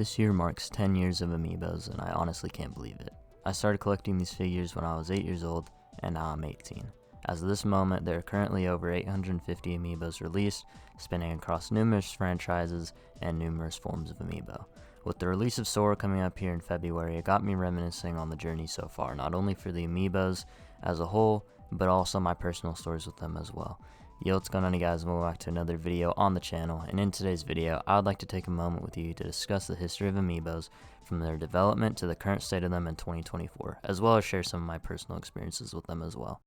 This year marks 10 years of Amiibos, and I honestly can't believe it. I started collecting these figures when I was 8 years old, and now I'm 18. As of this moment, there are currently over 850 Amiibos released, spanning across numerous franchises and numerous forms of Amiibo. With the release of Sora coming up here in February, it got me reminiscing on the journey so far, not only for the Amiibos as a whole, but also my personal stories with them as well. Yo, what's going on, you guys? Welcome back to another video on the channel, and in today's video, I would like to take a moment with you to discuss the history of Amiibos from their development to the current state of them in 2024, as well as share some of my personal experiences with them as well.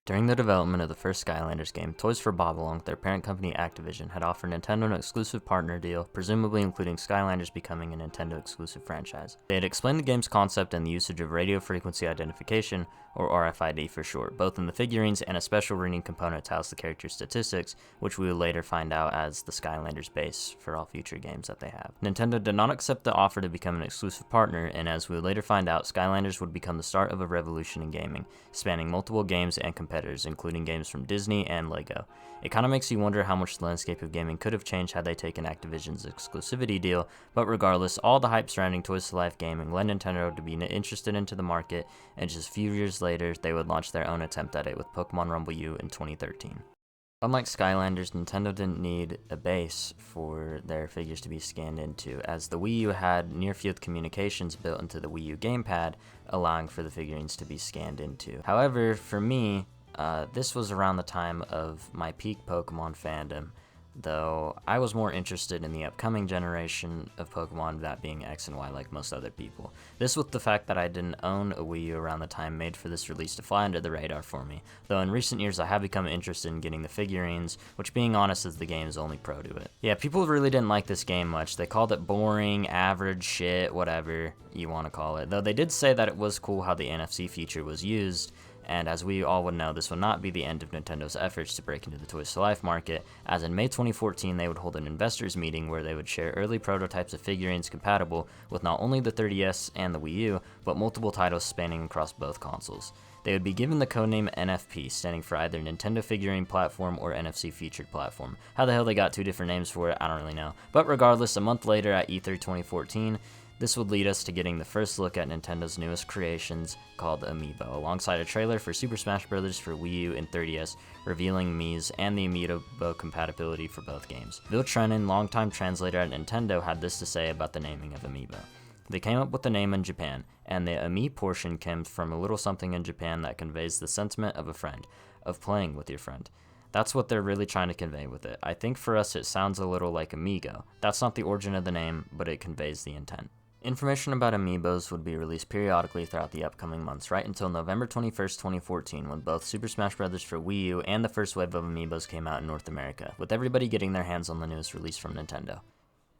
During the development of the first Skylanders game, Toys for Bob along with their parent company Activision had offered Nintendo an exclusive partner deal, presumably including Skylanders becoming a Nintendo exclusive franchise. They had explained the game's concept and the usage of radio frequency identification, or RFID for short, both in the figurines and a special reading component to house the character's statistics, which we would later find out as the Skylanders base for all future games that they have. Nintendo did not accept the offer to become an exclusive partner, and as we would later find out, Skylanders would become the start of a revolution in gaming, spanning multiple games and competitors, including games from Disney and LEGO. It kinda makes you wonder how much the landscape of gaming could have changed had they taken Activision's exclusivity deal, but regardless, all the hype surrounding Toys to Life gaming led Nintendo to be interested into the market, and just a few years later, they would launch their own attempt at it with Pokemon Rumble U in 2013. Unlike Skylanders, Nintendo didn't need a base for their figures to be scanned into, as the Wii U had near-field communications built into the Wii U gamepad, allowing for the figurines to be scanned into. However, for me, this was around the time of my peak Pokemon fandom, though I was more interested in the upcoming generation of Pokemon, that being X and Y like most other people. This with the fact that I didn't own a Wii U around the time made for this release to fly under the radar for me, though in recent years I have become interested in getting the figurines, which being honest is the game's only pro to it. Yeah, people really didn't like this game much. They called it boring, average, shit, whatever you want to call it, though they did say that it was cool how the NFC feature was used. And as we all would know, this would not be the end of Nintendo's efforts to break into the Toys to Life market, as in May 2014 they would hold an investors meeting where they would share early prototypes of figurines compatible with not only the 3DS and the Wii U, but multiple titles spanning across both consoles. They would be given the codename NFP, standing for either Nintendo Figurine Platform or NFC Featured Platform. How the hell they got two different names for it, I don't really know. But regardless, a month later at E3 2014, this would lead us to getting the first look at Nintendo's newest creations, called Amiibo, alongside a trailer for Super Smash Bros. For Wii U and 3DS, revealing Mii's and the Amiibo compatibility for both games. Bill Trennan, longtime translator at Nintendo, had this to say about the naming of Amiibo. They came up with the name in Japan, and the Ami portion came from a little something in Japan that conveys the sentiment of a friend, of playing with your friend. That's what they're really trying to convey with it. I think for us it sounds a little like Amigo. That's not the origin of the name, but it conveys the intent. Information about Amiibos would be released periodically throughout the upcoming months, right until November 21st, 2014, when both Super Smash Bros. For Wii U and the first wave of Amiibos came out in North America, with everybody getting their hands on the newest release from Nintendo.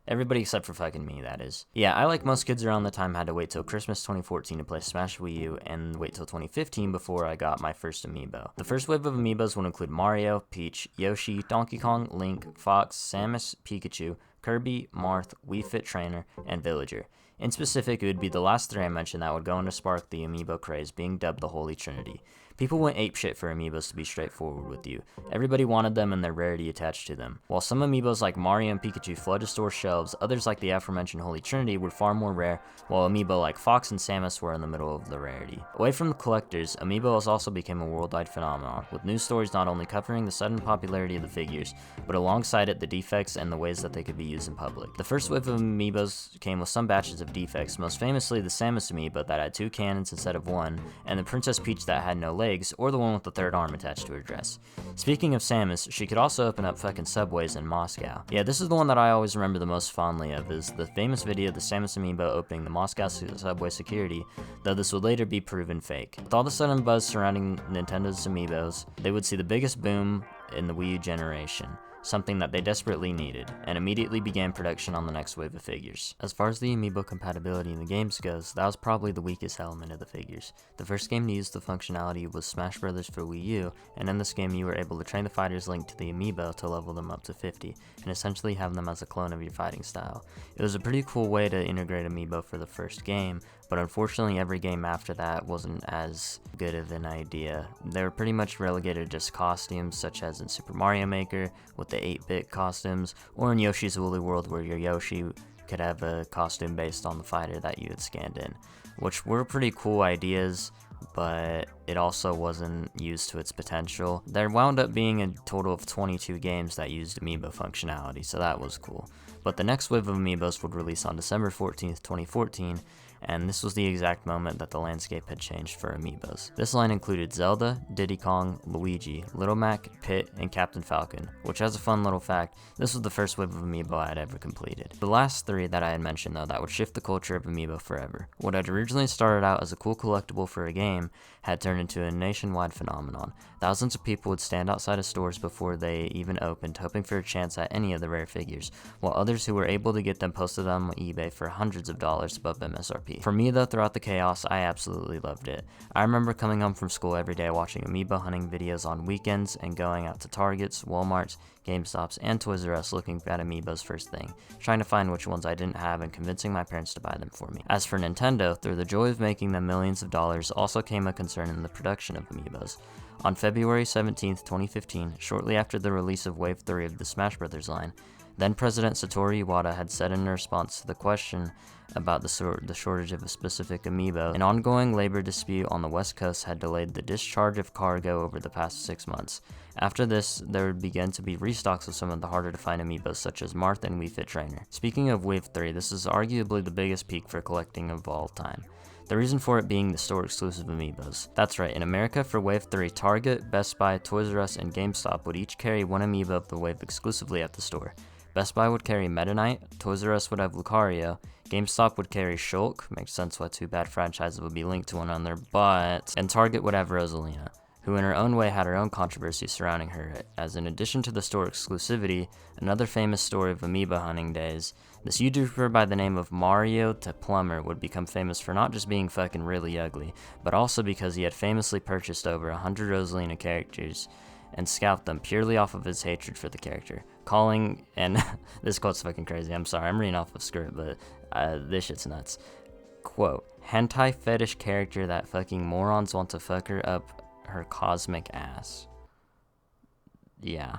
Everybody except for fucking me, that is. Yeah, I, like most kids around the time, had to wait till Christmas 2014 to play Smash Wii U, and wait till 2015 before I got my first Amiibo. The first wave of Amiibos would include Mario, Peach, Yoshi, Donkey Kong, Link, Fox, Samus, Pikachu, Kirby, Marth, Wii Fit Trainer, and Villager. In specific, it would be the last three I mentioned that would go on to spark the Amiibo craze, being dubbed the Holy Trinity. People went apeshit for Amiibos, to be straightforward with you. Everybody wanted them and their rarity attached to them. While some Amiibos like Mario and Pikachu flooded store shelves, others like the aforementioned Holy Trinity were far more rare, while Amiibo like Fox and Samus were in the middle of the rarity. Away from the collectors, Amiibos also became a worldwide phenomenon, with news stories not only covering the sudden popularity of the figures, but alongside it the defects and the ways that they could be used in public. The first wave of Amiibos came with some batches of defects, most famously the Samus Amiibo that had two cannons instead of one, and the Princess Peach that had no legs, or the one with the third arm attached to her dress. Speaking of Samus, she could also open up fucking subways in Moscow. Yeah, this is the one that I always remember the most fondly of, is the famous video of the Samus Amiibo opening the Moscow subway security, though this would later be proven fake. With all the sudden buzz surrounding Nintendo's Amiibos, they would see the biggest boom in the Wii U generation, something that they desperately needed, and immediately began production on the next wave of figures. As far as the Amiibo compatibility in the games goes, that was probably the weakest element of the figures. The first game to use the functionality was Smash Bros. For Wii U, and in this game you were able to train the fighters linked to the Amiibo to level them up to 50, and essentially have them as a clone of your fighting style. It was a pretty cool way to integrate Amiibo for the first game, but unfortunately every game after that wasn't as good of an idea. They were pretty much relegated to just costumes, such as in Super Mario Maker with the 8-bit costumes, or in Yoshi's Woolly World where your Yoshi could have a costume based on the fighter that you had scanned in, which were pretty cool ideas, but it also wasn't used to its potential. There wound up being a total of 22 games that used Amiibo functionality, so that was cool. But the next wave of Amiibos would release on December 14th, 2014, and this was the exact moment that the landscape had changed for Amiibos. This line included Zelda, Diddy Kong, Luigi, Little Mac, Pit, and Captain Falcon, which, as a fun little fact, this was the first wave of Amiibo I had ever completed. The last three that I had mentioned, though, that would shift the culture of Amiibo forever. What had originally started out as a cool collectible for a game had turned into a nationwide phenomenon. Thousands of people would stand outside of stores before they even opened, hoping for a chance at any of the rare figures, while others who were able to get them posted on eBay for hundreds of dollars above MSRP. For me though, throughout the chaos, I absolutely loved it. I remember coming home from school every day watching Amiibo hunting videos on weekends and going out to Targets, Walmarts, GameStops, and Toys R Us looking at Amiibos first thing, trying to find which ones I didn't have and convincing my parents to buy them for me. As for Nintendo, through the joy of making them millions of dollars also came a concern in the production of Amiibos. On February 17, 2015, shortly after the release of Wave 3 of the Smash Bros. Line, then President Satoru Iwata had said in response to the question about the shortage of a specific amiibo, an ongoing labor dispute on the West Coast had delayed the discharge of cargo over the past 6 months. After this, there would begin to be restocks of some of the harder to find amiibos such as Marth and Wii Fit Trainer. Speaking of Wave 3, this is arguably the biggest peak for collecting of all time. The reason for it being the store-exclusive Amiibos. That's right, in America for Wave 3, Target, Best Buy, Toys R Us, and GameStop would each carry one Amiibo of the wave exclusively at the store. Best Buy would carry Meta Knight, Toys R Us would have Lucario, GameStop would carry Shulk, makes sense why two bad franchises would be linked to one another, and Target would have Rosalina, who in her own way had her own controversy surrounding her, as in addition to the store exclusivity, another famous story of Amiibo hunting days, this YouTuber by the name of Mario to Plumber would become famous for not just being fucking really ugly, but also because he had famously purchased over 100 Rosalina characters and scalped them purely off of his hatred for the character, calling, and this quote's fucking crazy, I'm sorry, I'm reading off of script, but this shit's nuts. Quote, hentai fetish character that fucking morons want to fuck her up her cosmic ass. Yeah.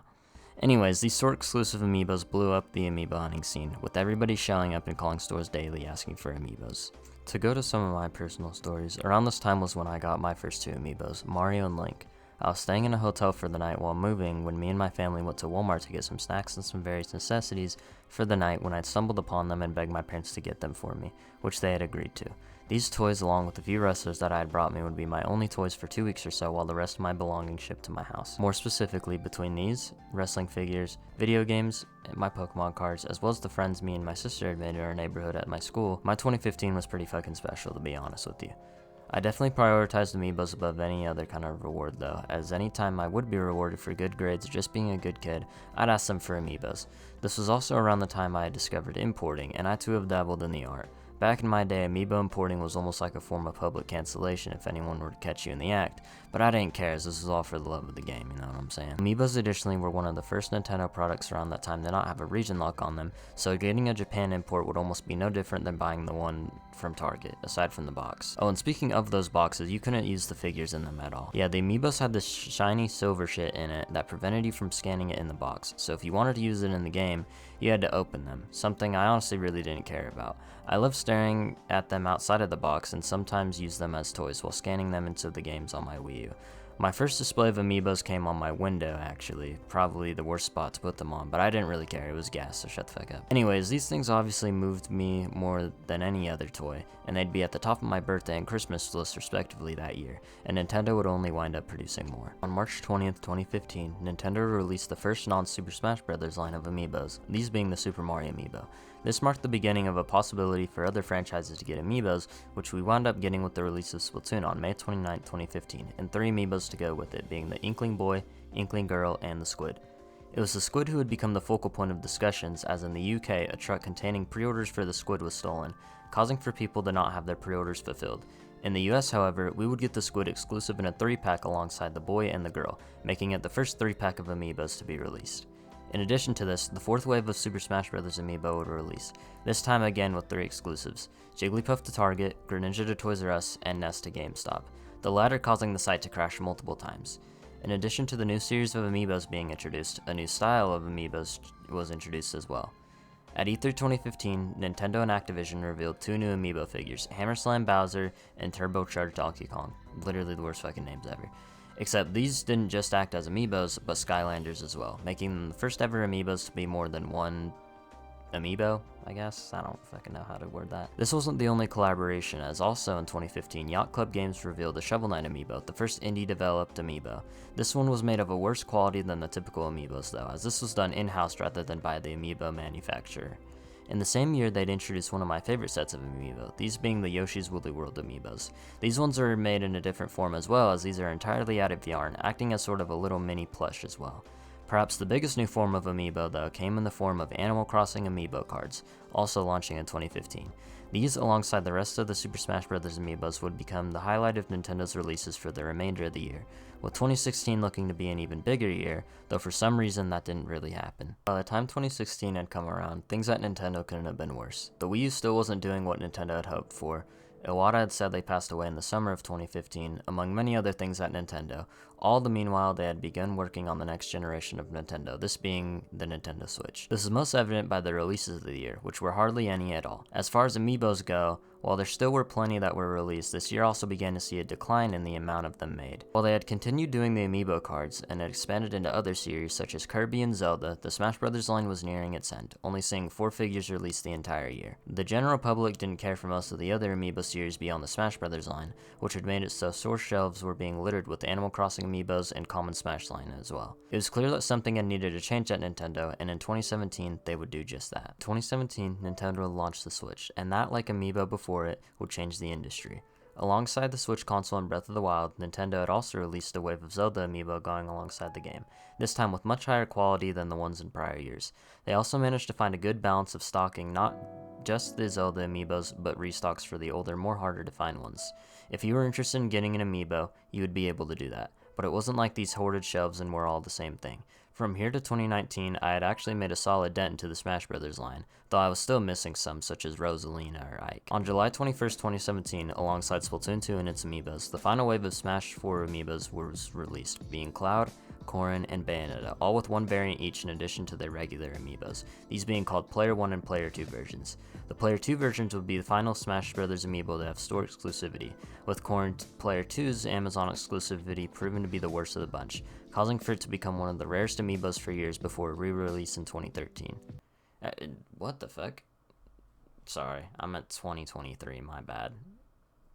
Anyways, these store exclusive Amiibos blew up the Amiibo hunting scene, with everybody showing up and calling stores daily asking for Amiibos. To go to some of my personal stories, around this time was when I got my first two Amiibos, Mario and Link. I was staying in a hotel for the night while moving when me and my family went to Walmart to get some snacks and some various necessities for the night when I stumbled upon them and begged my parents to get them for me, which they had agreed to. These toys, along with a few wrestlers that I had brought me, would be my only toys for 2 weeks or so while the rest of my belongings shipped to my house. More specifically, between these, wrestling figures, video games, and my Pokemon cards, as well as the friends me and my sister had made in our neighborhood at my school, my 2015 was pretty fucking special, to be honest with you. I definitely prioritized Amiibos above any other kind of reward though, as anytime I would be rewarded for good grades or just being a good kid, I'd ask them for Amiibos. This was also around the time I had discovered importing, and I too have dabbled in the art. Back in my day, Amiibo importing was almost like a form of public cancellation if anyone were to catch you in the act, but I didn't care as this was all for the love of the game, you know what I'm saying? Amiibos additionally were one of the first Nintendo products around that time to not have a region lock on them, so getting a Japan import would almost be no different than buying the one from Target, aside from the box. Oh, and speaking of those boxes, you couldn't use the figures in them at all. Yeah, the Amiibos had this shiny silver shit in it that prevented you from scanning it in the box, so if you wanted to use it in the game, you had to open them, something I honestly really didn't care about. I loved staring at them outside of the box and sometimes used them as toys while scanning them into the games on my Wii U. My first display of Amiibos came on my window, actually. Probably the worst spot to put them on, but I didn't really care, it was gas, so shut the fuck up. Anyways, these things obviously moved me more than any other toy, and they'd be at the top of my birthday and Christmas list respectively that year, and Nintendo would only wind up producing more. On March 20th, 2015, Nintendo released the first non-Super Smash Bros. Line of Amiibos, these being the Super Mario Amiibo. This marked the beginning of a possibility for other franchises to get Amiibos, which we wound up getting with the release of Splatoon on May 29, 2015, and 3 Amiibos to go with it, being the Inkling Boy, Inkling Girl, and the Squid. It was the Squid who would become the focal point of discussions, as in the UK, a truck containing pre-orders for the Squid was stolen, causing for people to not have their pre-orders fulfilled. In the US, however, we would get the Squid exclusive in a 3-pack alongside the Boy and the Girl, making it the first 3-pack of Amiibos to be released. In addition to this, the fourth wave of Super Smash Bros. Amiibo would release, this time again with 3 exclusives: Jigglypuff to Target, Greninja to Toys R Us, and Nest to GameStop, the latter causing the site to crash multiple times. In addition to the new series of Amiibos being introduced, a new style of Amiibos was introduced as well. At E3 2015, Nintendo and Activision revealed 2 new Amiibo figures, HammerSlam Bowser and Turbocharged Donkey Kong. Literally the worst fucking names ever. Except these didn't just act as Amiibos, but Skylanders as well, making them the first ever Amiibos to be more than one Amiibo, I guess? I don't fucking know how to word that. This wasn't the only collaboration, as also in 2015, Yacht Club Games revealed the Shovel Knight Amiibo, the first indie-developed Amiibo. This one was made of a worse quality than the typical Amiibos though, as this was done in-house rather than by the Amiibo manufacturer. In the same year, they'd introduced one of my favorite sets of Amiibo, these being the Yoshi's Woolly World Amiibos. These ones are made in a different form as well, as these are entirely out of yarn, acting as sort of a little mini plush as well. Perhaps the biggest new form of Amiibo though came in the form of Animal Crossing Amiibo cards, also launching in 2015. These, alongside the rest of the Super Smash Bros. Amiibos, would become the highlight of Nintendo's releases for the remainder of the year, with 2016 looking to be an even bigger year, though for some reason that didn't really happen. By the time 2016 had come around, things at Nintendo couldn't have been worse. The Wii U still wasn't doing what Nintendo had hoped for. Iwata had sadly passed away in the summer of 2015, among many other things at Nintendo. All the meanwhile, they had begun working on the next generation of Nintendo, this being the Nintendo Switch. This is most evident by the releases of the year, which were hardly any at all. As far as Amiibos go, while there still were plenty that were released, this year also began to see a decline in the amount of them made. While they had continued doing the Amiibo cards and had expanded into other series such as Kirby and Zelda, the Smash Bros. Line was nearing its end, only seeing 4 figures released the entire year. The general public didn't care for most of the other Amiibo series beyond the Smash Bros. Line, which had made it so store shelves were being littered with Animal Crossing Amiibos and Common Smash line as well. It was clear that something had needed to change at Nintendo, and in 2017, they would do just that. 2017, Nintendo launched the Switch, and that, like Amiibo before it, would change the industry. Alongside the Switch console and Breath of the Wild, Nintendo had also released a wave of Zelda Amiibo going alongside the game, this time with much higher quality than the ones in prior years. They also managed to find a good balance of stocking not just the Zelda Amiibos, but restocks for the older, more harder to find ones. If you were interested in getting an Amiibo, you would be able to do that, but it wasn't like these hoarded shelves and were all the same thing. From here to 2019, I had actually made a solid dent into the Smash Bros. Line, though I was still missing some, such as Rosalina or Ike. On July 21st, 2017, alongside Splatoon 2 and its Amiibos, the final wave of Smash 4 Amiibos was released, being Cloud, Corrin, and Bayonetta, all with one variant each in addition to their regular Amiibos, these being called Player 1 and Player 2 versions. The Player 2 versions would be the final Smash Bros. Amiibo to have store exclusivity, with Corrin Player 2's Amazon exclusivity proven to be the worst of the bunch, causing for it to become one of the rarest Amiibos for years before re-release in 2013. What the fuck? Sorry, I'm at 2023, my bad.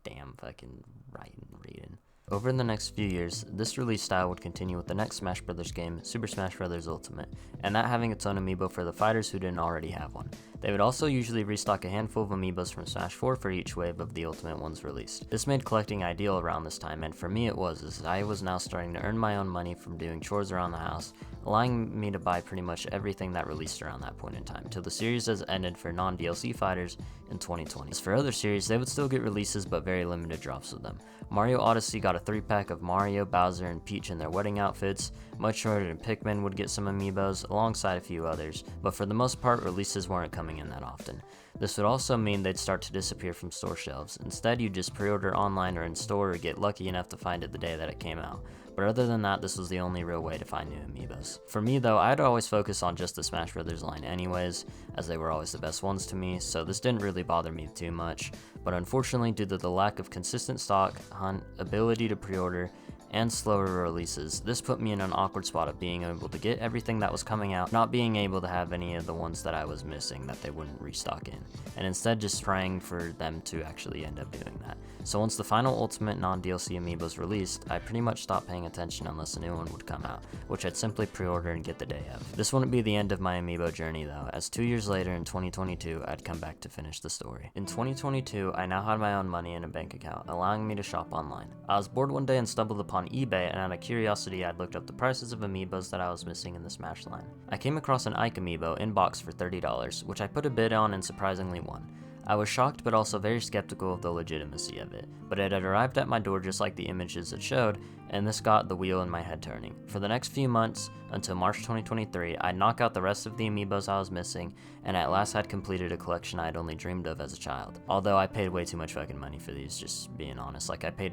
Damn fucking writing and reading. Over the next few years, this release style would continue with the next Smash Bros. Game, Super Smash Bros. Ultimate, and that having its own Amiibo for the fighters who didn't already have one. They would also usually restock a handful of Amiibos from Smash 4 for each wave of the Ultimate ones released. This made collecting ideal around this time, and for me it was, as I was now starting to earn my own money from doing chores around the house, allowing me to buy pretty much everything that released around that point in time, till the series has ended for non-DLC fighters in 2020. As for other series, they would still get releases but very limited drops of them. Mario Odyssey got a 3-pack of Mario, Bowser, and Peach in their wedding outfits, Metroid and Pikmin would get some Amiibos, alongside a few others, but for the most part, releases weren't coming in that often. This would also mean they'd start to disappear from store shelves. Instead, you'd just pre-order online or in store or get lucky enough to find it the day that it came out. But other than that, this was the only real way to find new Amiibos. For me though, I'd always focus on just the Smash Bros. Line anyways, as they were always the best ones to me, so this didn't really bother me too much. But unfortunately, due to the lack of consistent stock, hunt, ability to pre-order, and slower releases, this put me in an awkward spot of being able to get everything that was coming out, not being able to have any of the ones that I was missing that they wouldn't restock in, and instead just praying for them to actually end up doing that. So once the final Ultimate non-DLC Amiibos released, I pretty much stopped paying attention unless a new one would come out, which I'd simply pre-order and get the day of. This wouldn't be the end of my Amiibo journey though, as 2 years later in 2022, I'd come back to finish the story. In 2022, I now had my own money in a bank account, allowing me to shop online. I was bored one day and stumbled upon eBay, and out of curiosity I'd looked up the prices of Amiibos that I was missing in the Smash line. I came across an Ike Amiibo in box for $30, which I put a bid on and surprisingly won. I was shocked but also very skeptical of the legitimacy of it, but it had arrived at my door just like the images it showed, and this got the wheel in my head turning. For the next few months, until March 2023, I'd knock out the rest of the Amiibos I was missing, and at last had completed a collection I'd only dreamed of as a child. Although I paid way too much fucking money for these, just being honest. Like, I paid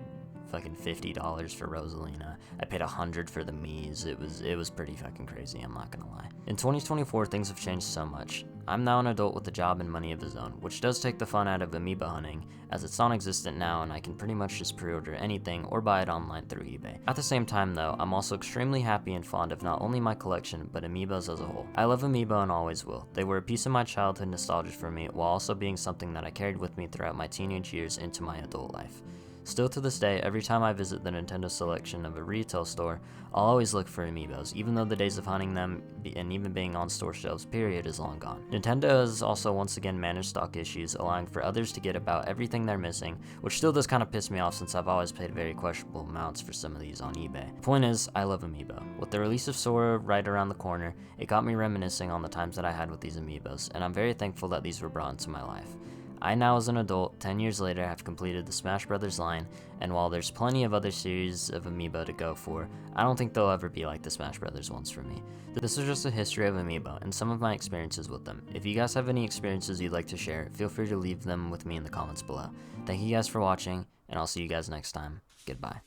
fucking $50 for Rosalina. I paid $100 for the Miis. It was pretty fucking crazy, I'm not gonna lie. In 2024, things have changed so much. I'm now an adult with a job and money of his own, which does take the fun out of Amiibo hunting, as it's non-existent now and I can pretty much just pre-order anything or buy it online through eBay. At the same time though, I'm also extremely happy and fond of not only my collection, but Amiibos as a whole. I love Amiibo and always will. They were a piece of my childhood nostalgia for me, while also being something that I carried with me throughout my teenage years into my adult life. Still to this day, every time I visit the Nintendo selection of a retail store, I'll always look for Amiibos, even though the days of hunting them and even being on store shelves period is long gone. Nintendo has also once again managed stock issues, allowing for others to get about everything they're missing, which still does kind of piss me off since I've always paid very questionable amounts for some of these on eBay. The point is, I love Amiibo. With the release of Sora right around the corner, it got me reminiscing on the times that I had with these Amiibos, and I'm very thankful that these were brought into my life. I now, as an adult, 10 years later, have completed the Smash Brothers line, and while there's plenty of other series of Amiibo to go for, I don't think they'll ever be like the Smash Brothers ones for me. This is just a history of Amiibo, and some of my experiences with them. If you guys have any experiences you'd like to share, feel free to leave them with me in the comments below. Thank you guys for watching, and I'll see you guys next time. Goodbye.